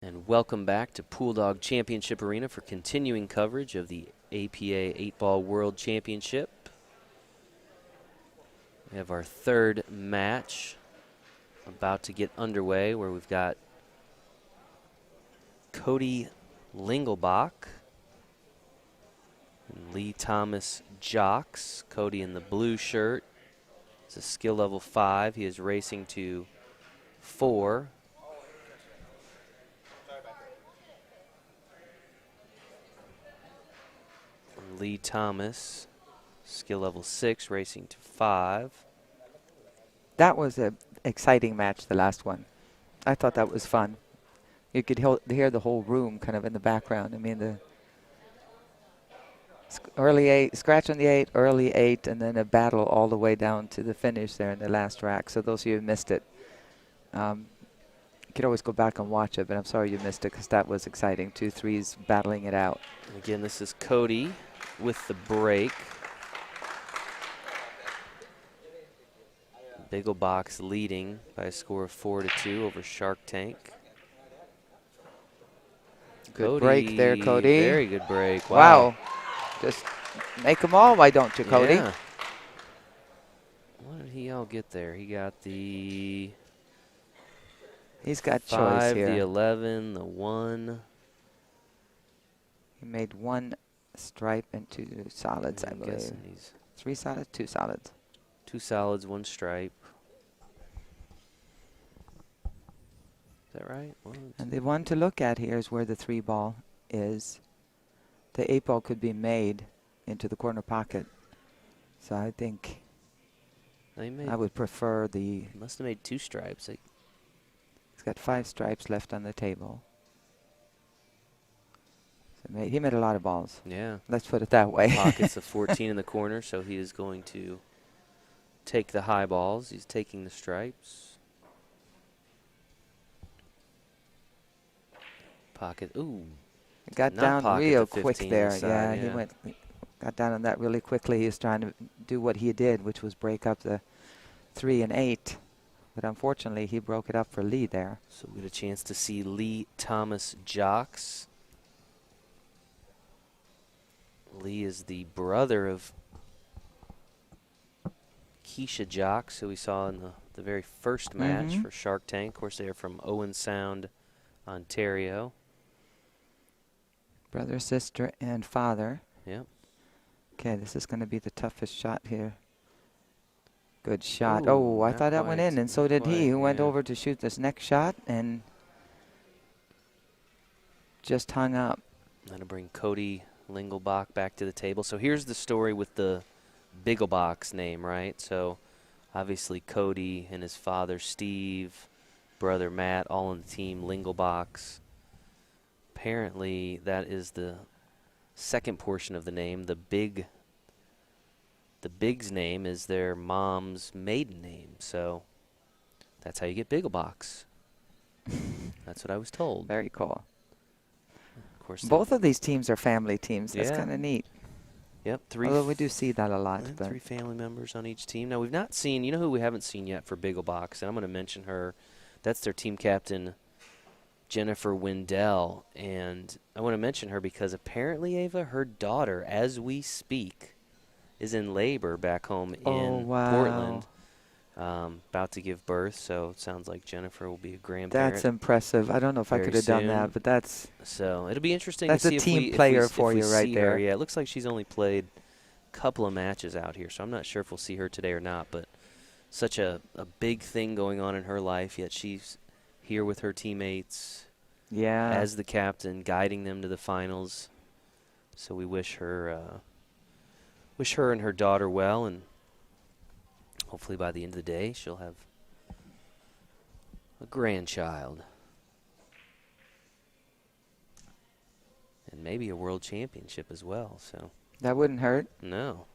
And welcome back to Pool Dog Championship Arena for continuing coverage of the APA 8-Ball World Championship. We have our third match about to get underway, where we've got Cody Lingelbach and Lee Thomas Jacques. Cody in the blue shirt. It's a skill level 5. He is racing to 4. Lee Thomas, skill level 6, racing to 5. That was an exciting match, the last one. I thought that was fun. You could hear the whole room kind of in the background. I mean, the early 8, scratch on the 8, early 8, and then a battle all the way down to the finish there in the last rack. So those of you who missed it, you could always go back and watch it, but I'm sorry you missed it because that was exciting. 2 threes battling it out. And again, this is Cody with the break. Biggelbachs leading by a score of 4-2 over Shark Tank. Good Cody, break there, Cody. Very good break. Wow. Just make them all, why don't you, Cody? Yeah. What did he all get there? He got the... He's got 5, choice here. the 11, the 1. He made 1 stripe and 2 solids, I believe. 3 solids, 2 solids. 2 solids, 1 stripe. Is that right? And the one to look at here is where the 3 ball is. The 8 ball could be made into the corner pocket. So I think I would prefer the... Must have made 2 stripes. He's got 5 stripes left on the table. So he made a lot of balls. Yeah. Let's put it that way. Pockets of 14 in the corner, so he is going to take the high balls. He's taking the stripes. Pocket, ooh. Got down real quick there. Side, yeah, he got down on that really quickly. He was trying to do what he did, which was break up the 3 and 8. But unfortunately, he broke it up for Lee there. So we get a chance to see Lee Thomas Jacques. Lee is the brother of Keisha Jacques, who we saw in the very first match for Shark Tank. Of course, they are from Owen Sound, Ontario. Brother, sister, and father. Yep. Okay, this is going to be the toughest shot here. Good shot. Ooh, oh, I thought that went in, and so did he, who went yeah. over to shoot this next shot and just hung up. That'll bring Cody Lingelbach back to the table. So here's the story with the Biggelbachs name, right? So obviously Cody and his father Steve, brother Matt, all on the team, Lingelbachs. Apparently that is the second portion of the name. The Big's name is their mom's maiden name. So that's how you get Biggelbachs. That's what I was told. Very cool. Of course, both of these teams are family teams. That's Yeah. kind of neat. Yep. Although we do see that a lot. And But 3 family members on each team. Now, we've not seen, you know who we haven't seen yet for Biggelbachs, and I'm going to mention her. That's their team captain, Jennifer Wendell. And I want to mention her because apparently, Ava, her daughter, as we speak, is in labor back home in Portland. About to give birth, so it sounds like Jennifer will be a grandparent. that's impressive. I don't know if I could have done that, but that's... So it'll be interesting That's to see a if team we, player if we, for if we you right see there. her. Yeah, it looks like she's only played a couple of matches out here, so I'm not sure if we'll see her today or not. But such a big thing going on in her life, yet she's here with her teammates as the captain, guiding them to the finals. So we wish her and her daughter well, and hopefully by the end of the day she'll have a grandchild. And maybe a world championship as well. So That wouldn't hurt. no.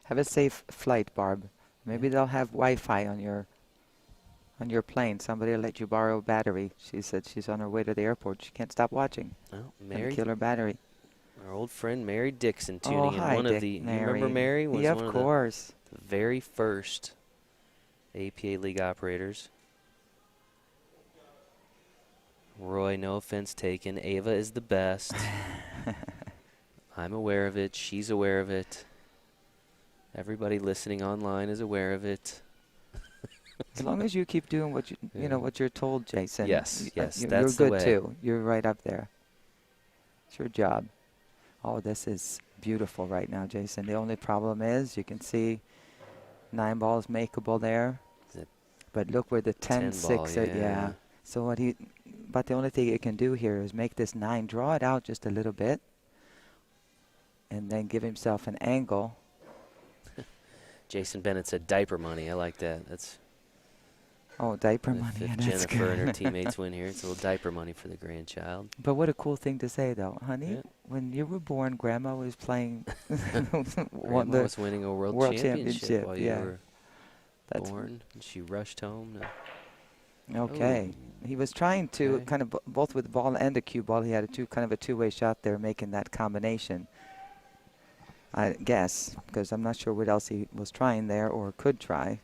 Have a safe flight, Barb. Maybe they'll have Wi-Fi on your plane. Somebody will let you borrow a battery. She said she's on her way to the airport. She can't stop watching. Well, Gonna Mary, kill her battery. our old friend Mary Dixon tuning in. Hi, One of the, Mary. you remember Mary? Was Yeah, one of of course. the very first APA league operators. Roy, no offense taken. Ava is the best. I'm aware of it. She's aware of it. Everybody listening online is aware of it. As long as you keep doing what you know what you're told, Jason. Yes, yes, you're that's the good way. too. You're right up there. It's your job. Oh, this is beautiful right now, Jason. The only problem is you can see 9 balls makeable there. But look where the 10-6 ball, is. yeah. Yeah. So but the only thing you can do here is make this 9, draw it out just a little bit, and then give himself an angle. Jason Bennett said diaper money. I like that. That's diaper money. if That's Jennifer good. and her teammates win here, it's a little diaper money for the grandchild. But what a cool thing to say, though, honey. Yeah. When you were born, Grandma was playing. Grandma was winning a world championship while you were born, and she rushed home. Okay. Oh. He was trying to kind of both with the ball and the cue ball. He had kind of a two-way shot there, making that combination. I guess, because I'm not sure what else he was trying there or could try.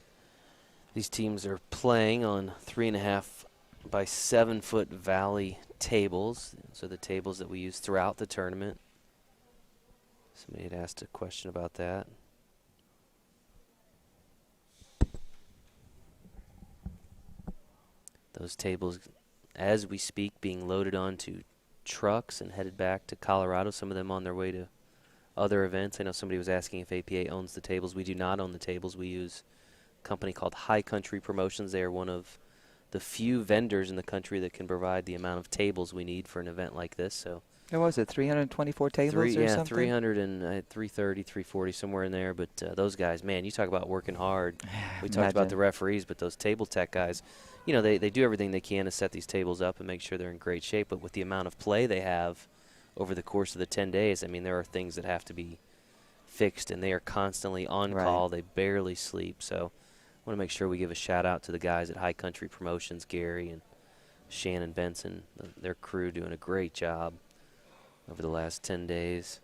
These teams are playing on 3.5 by 7 foot valley tables. So the tables that we use throughout the tournament. Somebody had asked a question about that. Those tables, as we speak, being loaded onto trucks and headed back to Colorado. Some of them on their way to other events. I know somebody was asking if APA owns the tables. We do not own the tables. We use a company called High Country Promotions. They are one of the few vendors in the country that can provide the amount of tables we need for an event like this. So What was it, 324 tables or something? Yeah, 300 and 330, 340, somewhere in there. But those guys, man, you talk about working hard. We talked about the referees, but those table tech guys, you know, they do everything they can to set these tables up and make sure they're in great shape. But with the amount of play they have over the course of the 10 days, I mean, there are things that have to be fixed, and they are constantly on call. They barely sleep. So I want to make sure we give a shout-out to the guys at High Country Promotions, Gary and Shannon Benson, their crew doing a great job over the last 10 days.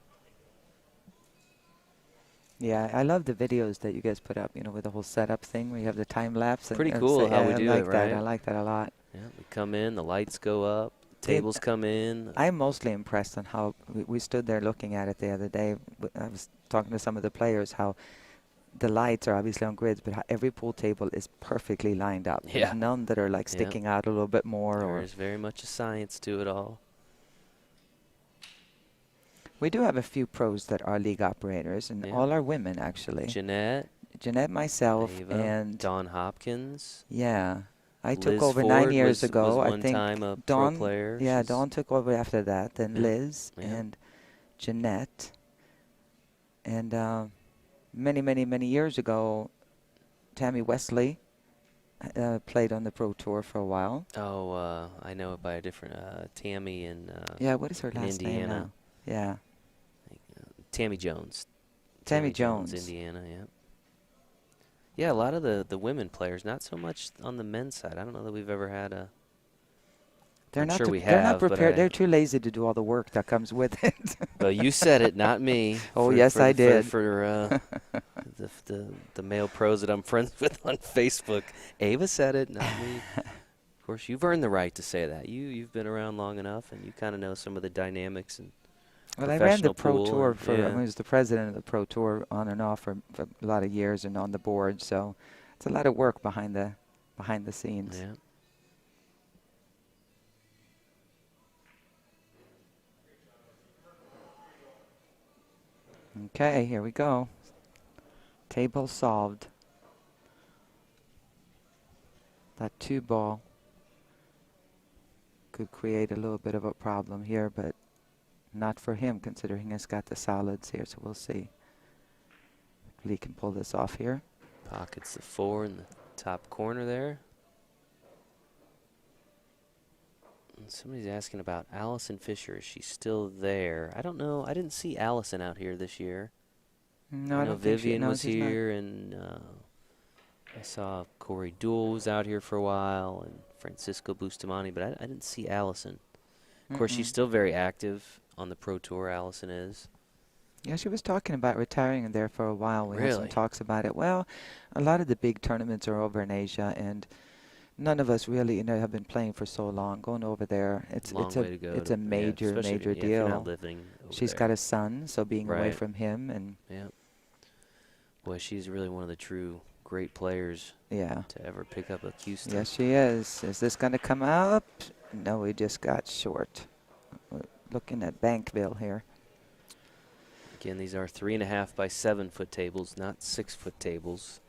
Yeah, I love the videos that you guys put up, you know, with the whole setup thing where you have the time lapse. Pretty cool how we do it, right? I like that a lot. Yeah, we come in, the lights go up, tables come in. I'm mostly impressed on how we stood there looking at it the other day. I was talking to some of the players how the lights are obviously on grids, but how every pool table is perfectly lined up. Yeah. There's none that are like sticking out a little bit more. There's very much a science to it all. We do have a few pros that are league operators, and all are women, actually. Jeanette, myself, Ava, and Dawn Hopkins. Yeah. I took Liz over Ford 9 years was ago. one I think time a Dawn, pro player. Yeah, Dawn took over after that. Then Liz and Jeanette. And many, many, many years ago, Tammy Wesley played on the Pro Tour for a while. Oh, I know it by a different Tammy in what is her last name now? Yeah. Tammy Jones. Tammy Jones. Indiana, yeah. Yeah, a lot of the women players, not so much on the men's side. I don't know that we've ever had a... They're not prepared. They're too lazy to do all the work that comes with it. Well, you said it, not me. Yes, I did. For the male pros that I'm friends with on Facebook. Ava said it, not me. Of course, you've earned the right to say that. You've been around long enough, and you kind of know some of the dynamics and Well, I ran the Pro Tour I was the president of the Pro Tour on and off for a lot of years and on the board, so it's a lot of work behind the scenes. Yeah. Okay, here we go. Table solved. That 2 ball could create a little bit of a problem here, but not for him, considering he's got the solids here, so we'll see if Lee can pull this off here. Pockets the 4 in the top corner there. And somebody's asking about Allison Fisher. Is she still there? I don't know. I didn't see Allison out here this year. No, I know Vivian was here, and I saw Corey Duell was out here for a while, and Francisco Bustamante, but I didn't see Allison. Of course, she's still very active on the Pro Tour, Allison is. Yeah, she was talking about retiring there for a while. We had some Really? talks about it. Well, a lot of the big tournaments are over in Asia, and none of us really, have been playing for so long. Going over there, Long way to go. it's a Yeah, major, especially major if you're not deal. living over She's there. got a son, so being away Right. from him, and Yeah. Boy, she's really one of the true great players yeah, to ever pick up a Houston. yes, she is. Is this going to come up? No, we just got short. We're looking at Bankville here. Again, these are 3.5 by 7 foot tables, not 6 foot tables.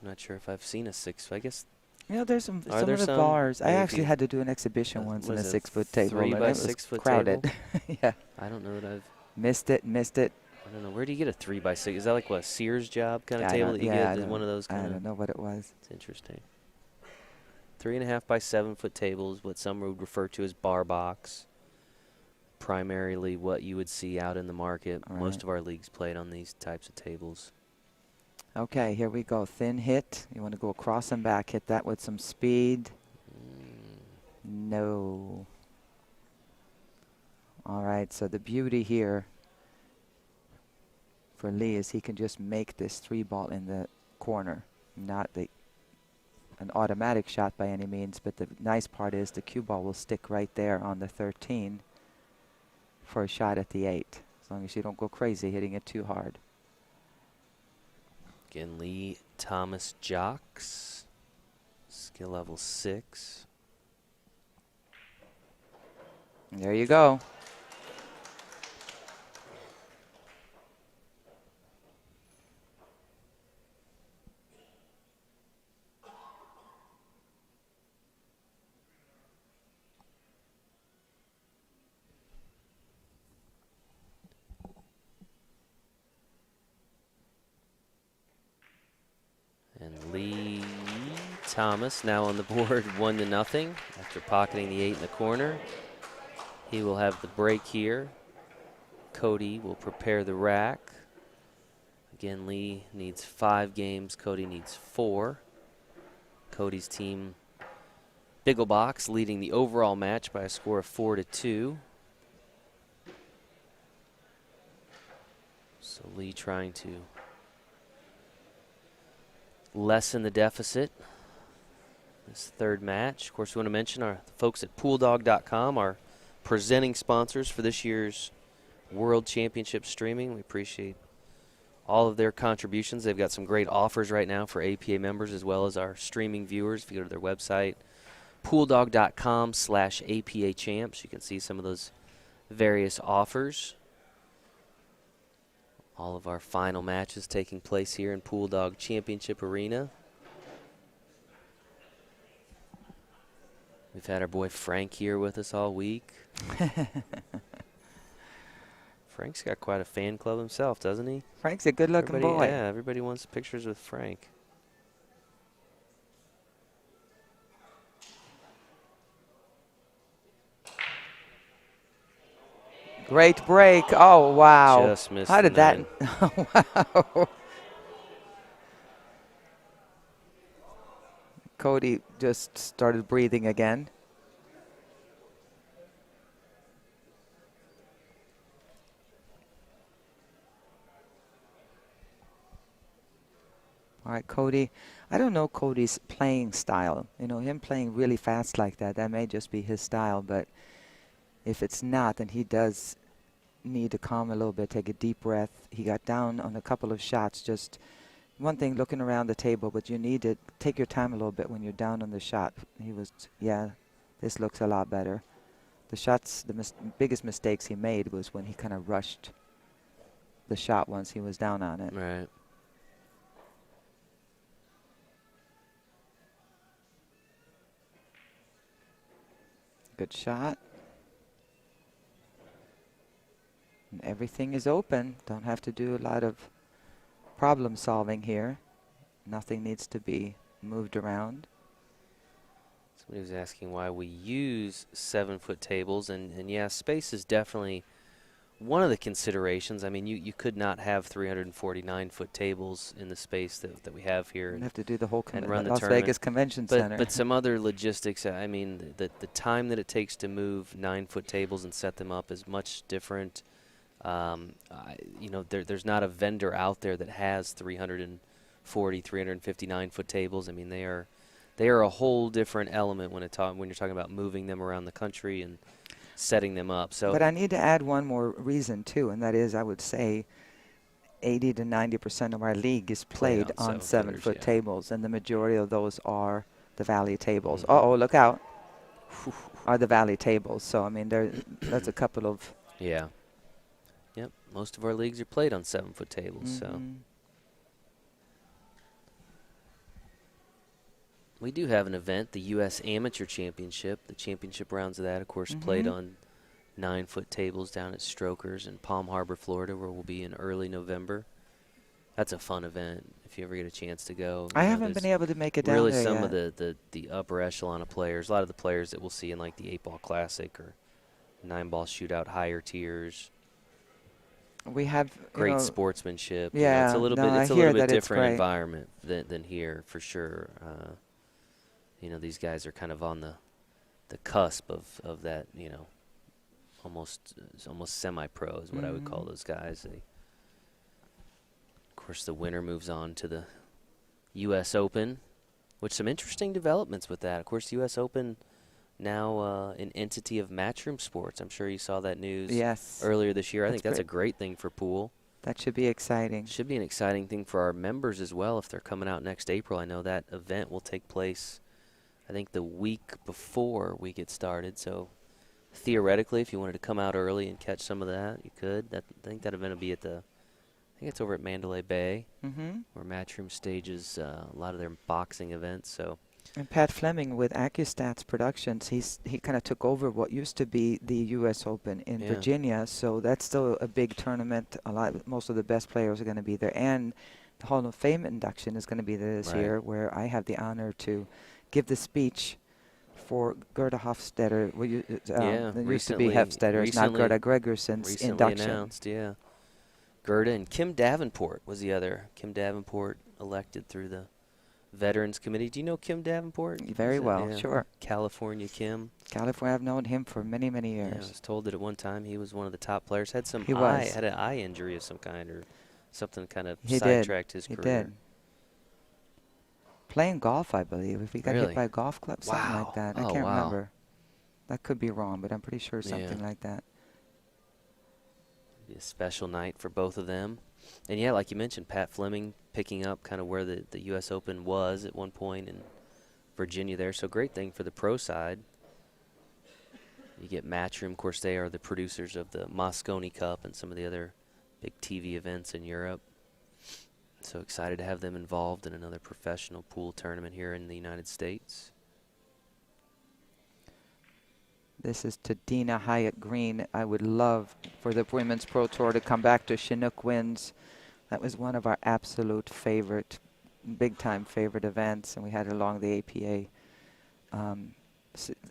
I'm not sure if I've seen a 6. I guess. There's some Are some there of the some? bars. I Maybe if actually you had to do an exhibition once in was a it 6-foot table, 3 and by it was 6 foot crowded. table? Yeah, I don't know that I've. missed it. I don't know. Where do you get a 3 by 6? Is that like what, Sears job kind of I table don't, that you yeah, get? Is one of those I kind of. don't know what it was. It's interesting. 3.5 by 7 foot tables, what some would refer to as bar box. Primarily what you would see out in the market. Right. Most of our leagues played on these types of tables. Okay, here we go. Thin hit. You want to go across and back. Hit that with some speed. No. All right, so the beauty here for Lee is he can just make this 3 ball in the corner. Not an automatic shot by any means, but the nice part is the cue ball will stick right there on the 13 for a shot at the 8, as long as you don't go crazy hitting it too hard. Again, Lee Thomas Jacques, skill level 6. And there you go. And Lee Thomas now on the board 1-0 after pocketing the 8 in the corner. He will have the break here. Cody will prepare the rack. Again, Lee needs 5 games. Cody needs 4. Cody's team, Biggelbachs, leading the overall match by a score of 4-2. So Lee trying to lessen the deficit this third match. Of course, we want to mention our folks at PoolDog.com, our presenting sponsors for this year's World Championship streaming. We appreciate all of their contributions. They've got some great offers right now for APA members as well as our streaming viewers. If you go to their website, PoolDog.com/APA Champs, you can see some of those various offers. All of our final matches taking place here in Pool Dog Championship Arena. We've had our boy Frank here with us all week. Frank's got quite a fan club himself, doesn't he? Frank's a good-looking boy. Yeah, everybody wants pictures with Frank. Great break. Oh, wow. Just missed How the did that? 9. Wow. Cody just started breathing again. All right, Cody. I don't know Cody's playing style. Him playing really fast like that, that may just be his style. But if it's not, then he does need to calm a little bit, take a deep breath. He got down on a couple of shots. Just one thing, looking around the table, but you need to take your time a little bit when you're down on the shot. He was, yeah, this looks a lot better. The shots, the biggest mistakes he made was when he kind of rushed the shot once he was down on it. Right. Good shot. And everything is open. Don't have to do a lot of problem solving here. Nothing needs to be moved around. Somebody was asking why we use 7-foot tables, and yeah, space is definitely one of the considerations. I mean, you could not have 349-foot tables in the space that we have here. You have to do the whole and run the Las tournament. Vegas Convention Center. But some other logistics, I mean, the time that it takes to move 9-foot tables and set them up is much different. There's not a vendor out there that has 340, 359-foot tables. I mean, they are a whole different element when you're talking about moving them around the country and setting them up. So, but I need to add one more reason too, and that is I would say 80 to 90% of our league is played on 7-foot tables, and the majority of those are the Valley tables. Uh-oh, look out. Are the Valley tables. So, I mean, that's a couple of... Yeah. Yep, most of our leagues are played on 7-foot tables, so. We do have an event, the U.S. Amateur Championship. The championship rounds of that, of course, played on 9-foot tables down at Strokers in Palm Harbor, Florida, where we'll be in early November. That's a fun event if you ever get a chance to go. I haven't been able to make it down there Really, some yet. of the upper echelon of players, a lot of the players that we'll see in like the 8-ball Classic or 9-ball shootout higher tiers. We have great sportsmanship. Yeah, it's a little bit different environment than here for sure. These guys are kind of on the cusp of that. Almost semi-pro is what I would call those guys. Of course, the winner moves on to the U.S. Open, with some interesting developments with that. Of course, U.S. Open now an entity of Matchroom Sports. I'm sure you saw that news earlier this year. I think that's a great thing for pool. That should be exciting. Should be an exciting thing for our members as well if they're coming out next April. I know that event will take place, I think, the week before we get started. So theoretically, if you wanted to come out early and catch some of that, you could. I think that event will be I think it's over at Mandalay Bay, where Matchroom stages a lot of their boxing events. So. And Pat Fleming with AccuStats Productions, he kind of took over what used to be the U.S. Open in Virginia. So that's still a big tournament. Most of the best players are going to be there, and the Hall of Fame induction is going to be there this year, where I have the honor to give the speech for Gerda Hofstetter. It used to be Hofstetter. It's not Gerda Gregerson's induction. Announced, Gerda and Kim Davenport was the other. Kim Davenport elected through the Veterans Committee. Do you know Kim Davenport? Very well, sure. California Kim. California, I've known him for many, many years. Yeah, I was told that at one time he was one of the top players. Had an eye injury of some kind or something kind of sidetracked his career. He did. Playing golf, I believe. If he got hit by a golf club, something like that. I can't remember. That could be wrong, but I'm pretty sure something like that. Be a special night for both of them. And, yeah, like you mentioned, Pat Fleming picking up kind of where the U.S. Open was at one point in Virginia there. So great thing for the pro side. You get Matchroom. Of course, they are the producers of the Moscone Cup and some of the other big TV events in Europe. So excited to have them involved in another professional pool tournament here in the United States. This is to Dina Hyatt Green. I would love for the Women's Pro Tour to come back to Chinook Winds. That was one of our absolute favorite, big-time favorite events, and we had it along the APA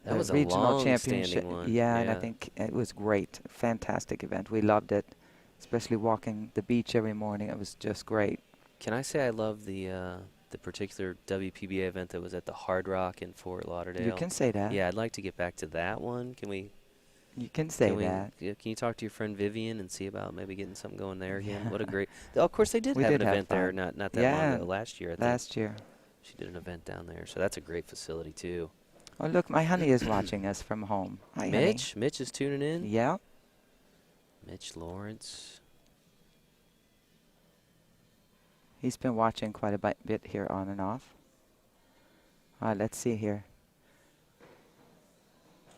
that was regional a championship. One. Yeah, and I think it was great. Fantastic event. We loved it, especially walking the beach every morning. It was just great. Can I say I love the particular WPBA event that was at the Hard Rock in Fort Lauderdale? You can say that. Yeah, I'd like to get back to that one. Can we? You can say that. Can you talk to your friend Vivian and see about maybe getting something going there again? What a great... Oh, of course, they did have an event there not that long ago, last year, I think. Last year. She did an event down there, so that's a great facility, too. Oh, look, my honey is watching us from home. Hi, Mitch? honey. Mitch is tuning in? Yeah. Mitch Lawrence. He's been watching quite a bit here on and off. All right, let's see here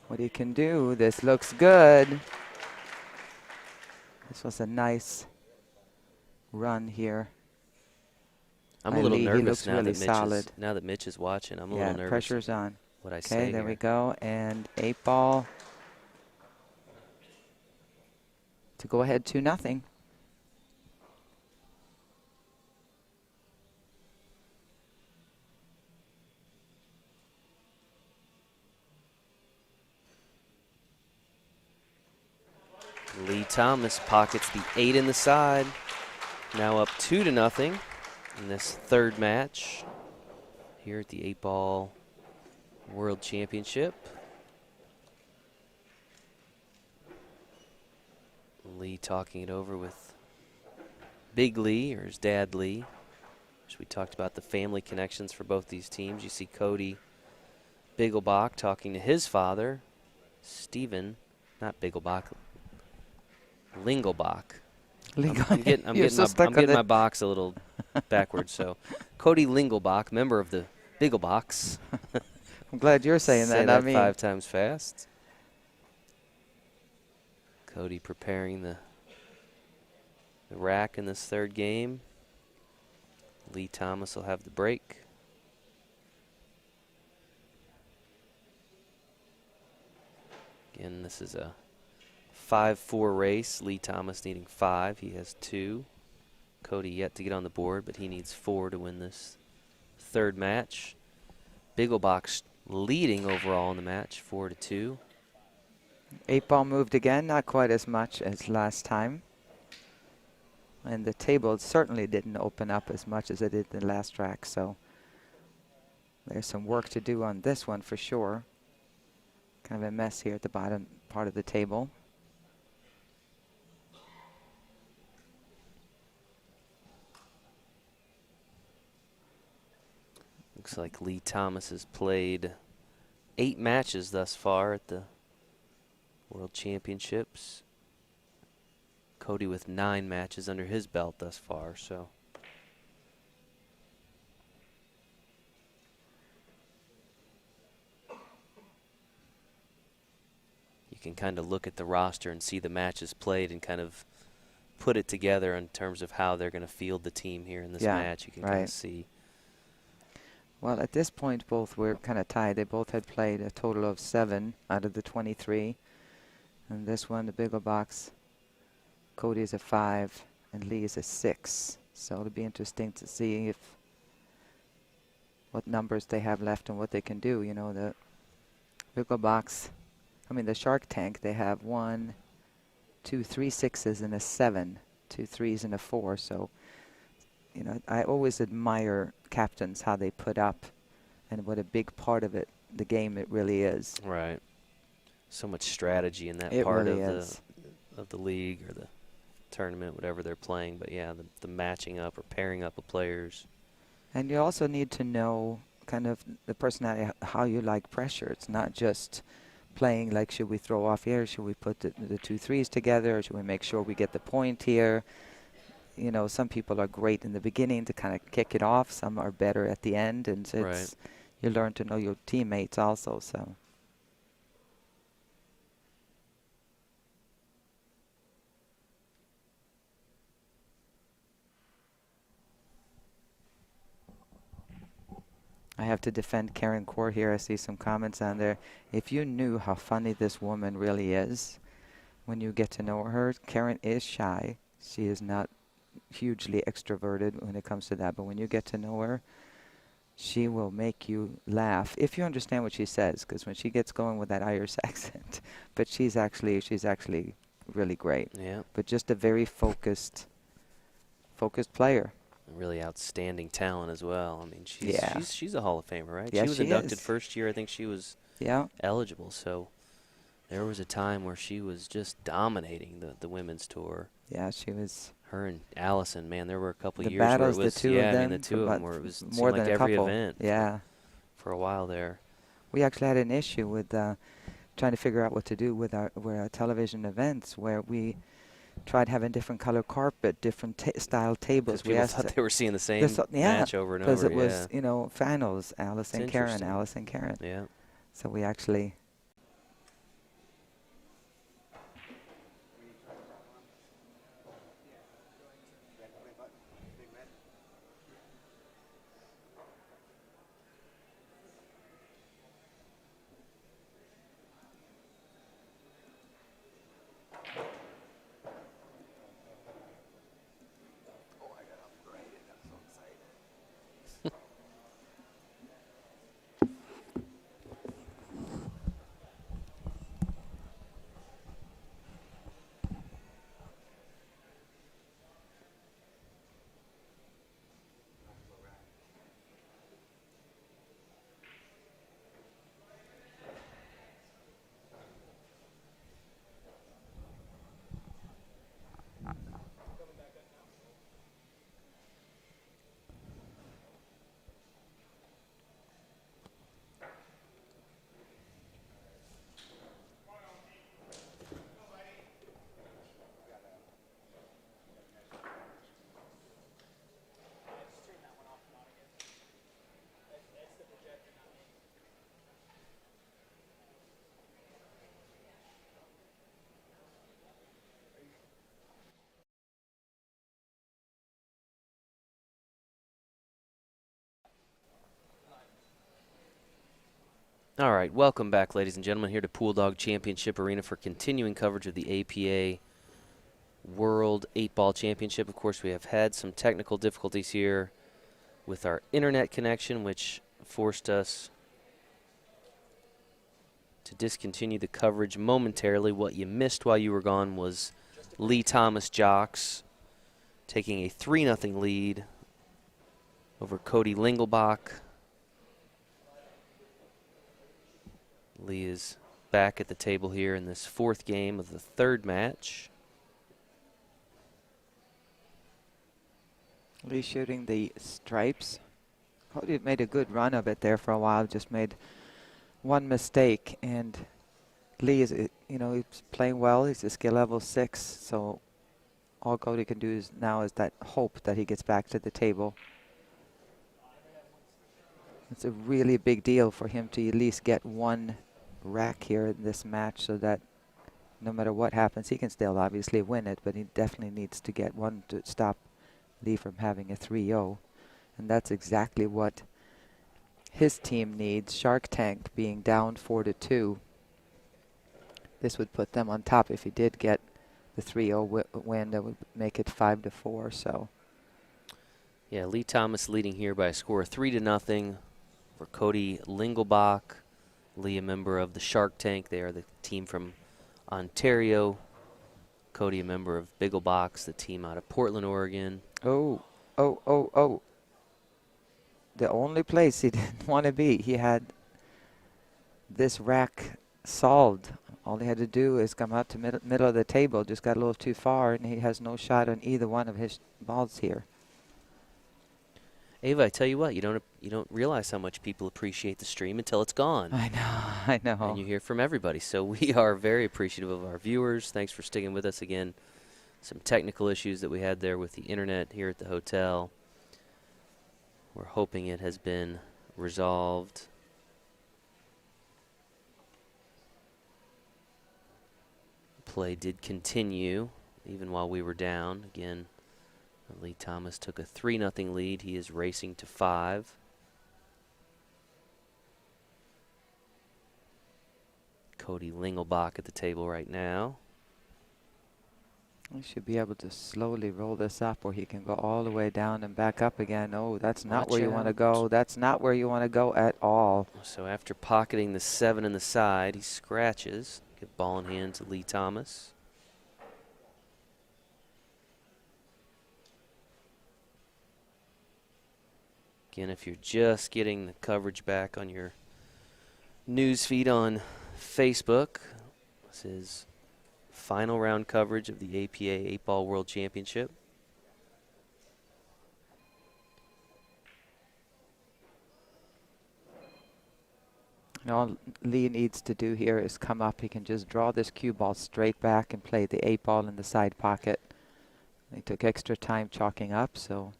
what he can do. This looks good. This was a nice run here. I'm a little nervous now, really now that Mitch is watching. I'm a little nervous. Pressure's on. What I say Okay, here. there we go. And 8-ball to go ahead 2-0. Lee Thomas pockets the 8 in the side. Now up 2-0 in this third match here at the 8-ball World Championship. Lee talking it over with Big Lee, or his dad Lee. As we talked about the family connections for both these teams. You see Cody Biggelbach talking to his father, Stephen, not Biggelbach, Lingelbach. I'm getting my box a little backwards. So, Cody Lingelbach, member of the Biggelbachs. I'm glad you're saying Say that. that I mean, 5 times fast. Cody preparing the rack in this third game. Lee Thomas will have the break. Again, this is a 5-4 race. Lee Thomas needing 5. He has 2. Cody yet to get on the board, but he needs 4 to win this third match. Biggelbachs leading overall in the match, 4-2. 8-ball moved again, not quite as much as last time. And the table certainly didn't open up as much as it did the last rack, so there's some work to do on this one for sure. Kind of a mess here at the bottom part of the table. Looks like Lee Thomas has played 8 matches thus far at the World Championships. Cody with 9 matches under his belt thus far, so. You can kind of look at the roster and see the matches played and kind of put it together in terms of how they're going to field the team here in this match. You can kind of see. Well, at this point, both were kind of tied. They both had played a total of 7 out of the 23. And this one, the Biggelbachs, Cody is a 5 and Lee is a 6. So it'll be interesting to see what numbers they have left and what they can do. You know, the Biggelbachs, I mean, the Shark Tank, they have 1, 2, 3 6s and a 7, 2 3s and a 4. So, you know, I always admire captains, how they put up and what a big part of it, the game it really is. Right. So much strategy in that part of the league or the tournament, whatever they're playing. But yeah, the matching up or pairing up of players. And you also need to know kind of the personality, how you like pressure. It's not just playing like, should we throw off here? Should we put the 2 3s together? Or should we make sure we get the point here? You know, some people are great in the beginning to kind of kick it off. Some are better at the end. And it's, you learn to know your teammates also. So. I have to defend Karen Kaur here. I see some comments on there. If you knew how funny this woman really is, when you get to know her, Karen is shy. She is not hugely extroverted when it comes to that. But when you get to know her, she will make you laugh if you understand what she says. Because when she gets going with that Irish accent, but she's actually really great. Yeah. But just a very focused player. Really outstanding talent as well. I mean, she's a Hall of Famer, right? Yeah, she was inducted first year. I think she was eligible. So there was a time where she was just dominating the women's tour. Yeah, she was. Her and Allison, man, there were a couple of years battles, where it was, the two of them, the two of them where it was more than like a every couple. event. Yeah. For a while there. We actually had an issue with trying to figure out what to do with our television events, where we tried having different color carpet, different style tables. We thought they were seeing the same match over and over. Because it was, you know, finals, Alice and Karen, Alice and Karen. Yeah. So we actually. All right, welcome back, ladies and gentlemen, here to Pool Dog Championship Arena for continuing coverage of the APA World 8-Ball Championship. Of course, we have had some technical difficulties here with our internet connection, which forced us to discontinue the coverage momentarily. What you missed while you were gone was Lee Thomas Jacques taking a 3-0 lead over Cody Lingelbach. Lee is back at the table here in this fourth game of the third match. Lee shooting the stripes. Cody made a good run of it there for a while, just made one mistake, and Lee is, he's playing well. He's a skill level 6, so all Cody can do now is that hope that he gets back to the table. It's a really big deal for him to at least get one rack here in this match, so that no matter what happens, he can still obviously win it, but he definitely needs to get one to stop Lee from having a 3-0. And that's exactly what his team needs. Shark Tank being down 4-2. This would put them on top. If he did get the 3-0 win, that would make it 5-4. So, yeah, Lee Thomas leading here by a score of 3-0 for Cody Lingelbach. Lee, a member of the Shark Tank. They are the team from Ontario. Cody, a member of Biggelbachs, the team out of Portland, Oregon. Oh. The only place he didn't want to be. He had this rack solved. All he had to do is come out to middle of the table. Just got a little too far, and he has no shot on either one of his balls here. Ava, I tell you what, you don't realize how much people appreciate the stream until it's gone. I know. And you hear from everybody. So we are very appreciative of our viewers. Thanks for sticking with us again. Some technical issues that we had there with the internet here at the hotel. We're hoping it has been resolved. Play did continue even while we were down. Again, Lee Thomas took a 3-0 lead. He is racing to 5. Cody Lingelbach at the table right now. He should be able to slowly roll this up, or he can go all the way down and back up again. Oh, that's not where you want to go. That's not where you want to go at all. So after pocketing the 7 in the side, he scratches. Get ball in hand to Lee Thomas. Again, if you're just getting the coverage back on your news feed on Facebook, this is final round coverage of the APA 8-Ball World Championship. And all Lee needs to do here is come up. He can just draw this cue ball straight back and play the 8-ball in the side pocket. He took extra time chalking up, so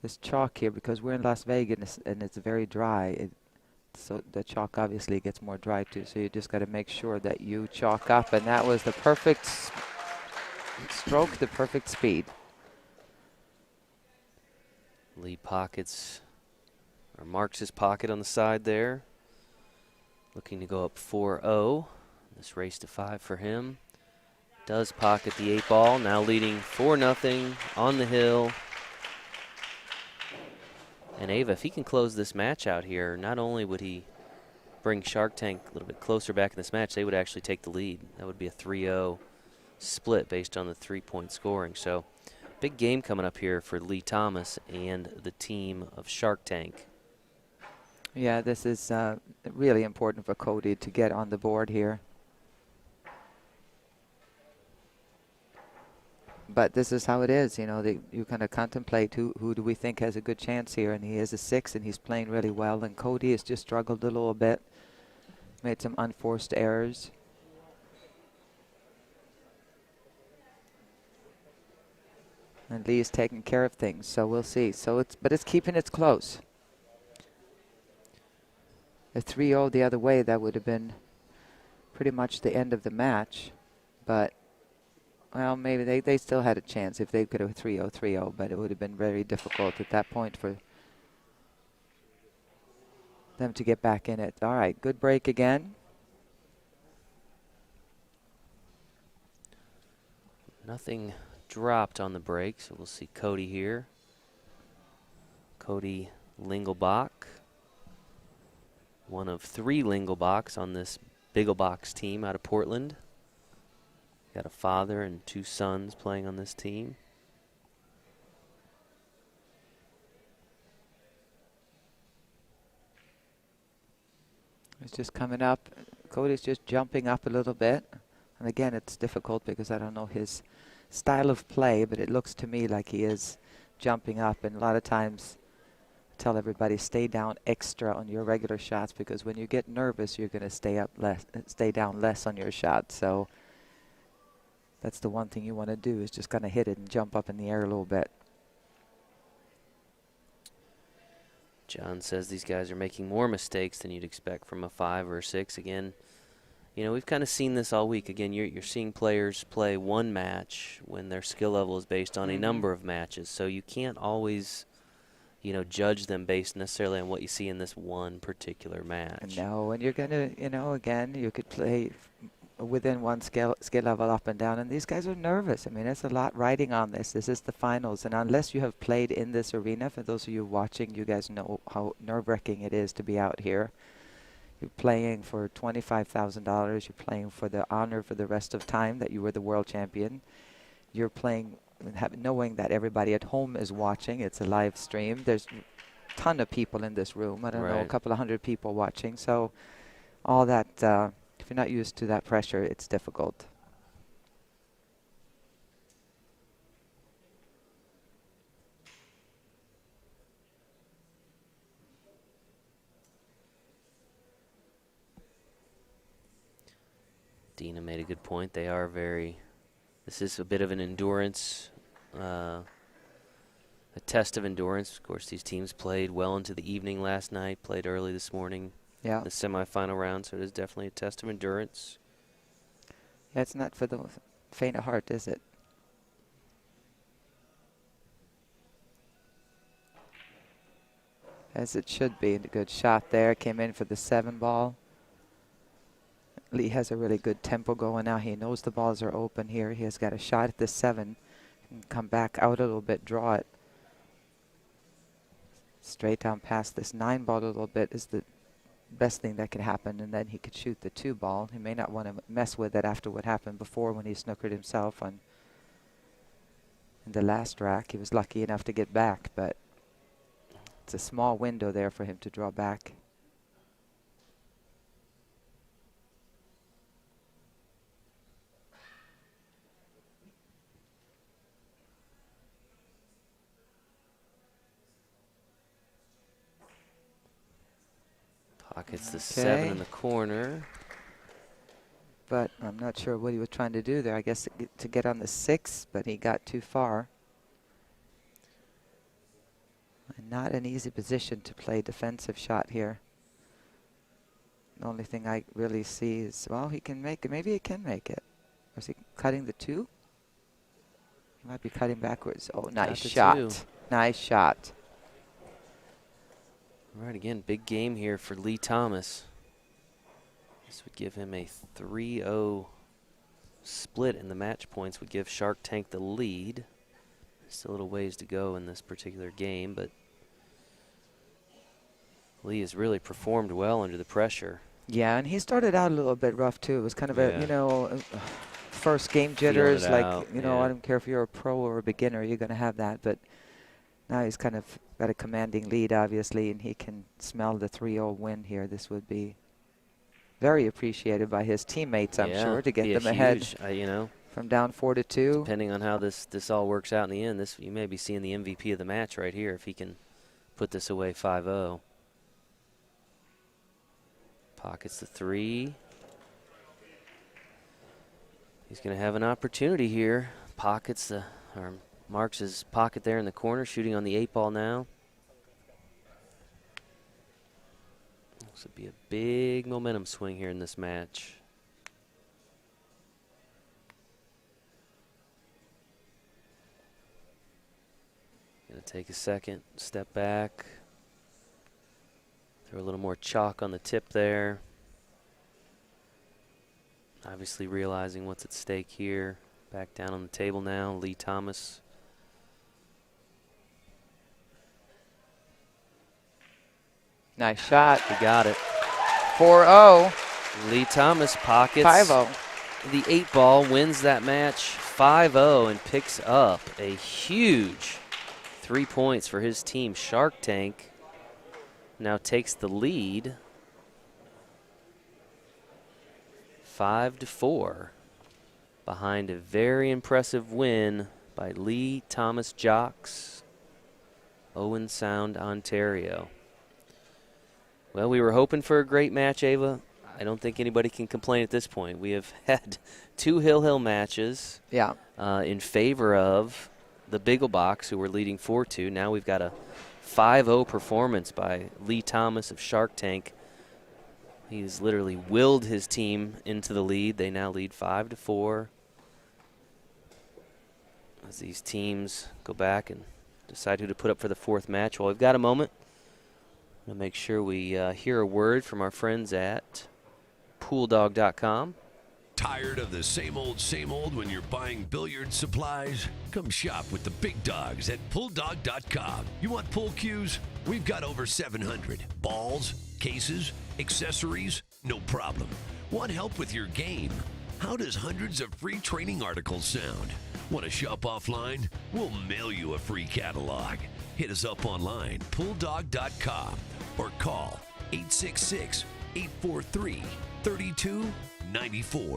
this chalk here, because we're in Las Vegas and it's very dry, so the chalk obviously gets more dry too, so you just got to make sure that you chalk up, and that was the perfect stroke, the perfect speed. Lee pockets, or marks his pocket on the side there. Looking to go up 4-0. This race to 5 for him. Does pocket the 8-ball, now leading 4-0 on the hill. And Ava, if he can close this match out here, not only would he bring Shark Tank a little bit closer back in this match, they would actually take the lead. That would be a 3-0 split based on the 3-point scoring. So big game coming up here for Lee Thomas and the team of Shark Tank. Yeah, this is really important for Cody to get on the board here. But this is how it is, you know, you kind of contemplate who do we think has a good chance here, and he is a 6 and he's playing really well, and Cody has just struggled a little bit, made some unforced errors. And Lee is taking care of things, so we'll see. So but it's keeping it close. A 3-0 the other way, that would have been pretty much the end of the match, but well, maybe they still had a chance if they could have 3-0, but it would have been very difficult at that point for them to get back in it. All right, good break again. Nothing dropped on the break, so we'll see Cody here. Cody Lingelbach, one of 3 Lingelbachs on this Biggelbachs team out of Portland. Got a father and 2 sons playing on this team. It's just coming up. Cody's just jumping up a little bit. And again, it's difficult because I don't know his style of play, but it looks to me like he is jumping up. And a lot of times I tell everybody, stay down extra on your regular shots, because when you get nervous, you're going to stay down less on your shot. So that's the one thing you want to do, is just kind of hit it and jump up in the air a little bit. John says these guys are making more mistakes than you'd expect from a 5 or a 6. Again, you know, we've kind of seen this all week. Again, you're seeing players play one match when their skill level is based on a number of matches. So you can't always, you know, judge them based necessarily on what you see in this one particular match. No, and you're going to, you know, again, you could play within one skill level up and down, and these guys are nervous. I mean, there's a lot riding on this. This is the finals, and unless you have played in this arena, for those of you watching, you guys know how nerve-wracking it is to be out here. You're playing for $25,000. You're playing for the honor for the rest of time that you were the world champion. You're playing knowing that everybody at home is watching. It's a live stream. There's a ton of people in this room. I don't know, a couple of hundred people watching. So all that, if you're not used to that pressure, it's difficult. Dina made a good point. They are this is a bit of an endurance, a test of endurance. Of course, these teams played well into the evening last night, played early this morning. Yeah. The semifinal round, so it is definitely a test of endurance. Yeah, it's not for the faint of heart, is it? As it should be. A good shot there. Came in for the 7 ball. Lee has a really good tempo going now. He knows the balls are open here. He has got a shot at the 7. And come back out a little bit, draw it. Straight down past this 9 ball a little bit is the best thing that could happen, and then he could shoot the 2 ball. He may not want to mess with it after what happened before when he snookered himself in the last rack. He was lucky enough to get back, but it's a small window there for him to draw back. Pockets the 7 in the corner. But I'm not sure what he was trying to do there. I guess to get on the 6, but he got too far. And not an easy position to play defensive shot here. The only thing I really see is, well, he can make it. Maybe he can make it. Was he cutting the 2? He might be cutting backwards. Oh, nice shot. 2. Nice shot. All right, again, big game here for Lee Thomas. This would give him a 3-0 split in the match points, would give Shark Tank the lead. Still a little ways to go in this particular game, but Lee has really performed well under the pressure. Yeah, and he started out a little bit rough too. It was kind of a, you know, first game jitters. Like, you know, I don't care if you're a pro or a beginner, you're going to have that. But now he's kind of got a commanding lead, obviously, and he can smell the 3-0 win here. This would be very appreciated by his teammates, I'm sure, to get them ahead. You know, from down 4-2. Depending on how this all works out in the end, you may be seeing the MVP of the match right here if he can put this away 5-0. Pockets the 3. He's going to have an opportunity here. Marks his pocket there in the corner, shooting on the 8 ball now. This would be a big momentum swing here in this match. Going to take a second, step back, Throw a little more chalk on the tip there. Obviously realizing what's at stake here. Back down on the table now, Lee Thomas. Nice shot. He got it. 4-0. Lee Thomas pockets 5-0. the 8-ball, wins that match 5-0 and picks up a huge 3 points for his team. Shark Tank now takes the lead 5-4 behind a very impressive win by Lee Thomas Jacques, Owen Sound, Ontario. Well, we were hoping for a great match, Ava. I don't think anybody can complain at this point. We have had 2 Hill matches in favor of the Biggelbachs, who were leading 4-2. Now we've got a 5-0 performance by Lee Thomas of Shark Tank. He's literally willed his team into the lead. They now lead 5-4. As these teams go back and decide who to put up for the 4th match. Well, we've got a moment. We'll make sure we hear a word from our friends at pooldog.com. Tired of the same old when you're buying billiard supplies? Come shop with the big dogs at pooldog.com. You want pool cues? We've got over 700. Balls, cases, accessories, no problem. Want help with your game? How does hundreds of free training articles sound? Want to shop offline? We'll mail you a free catalog. Hit us up online, pooldog.com, or call 866-843-3294.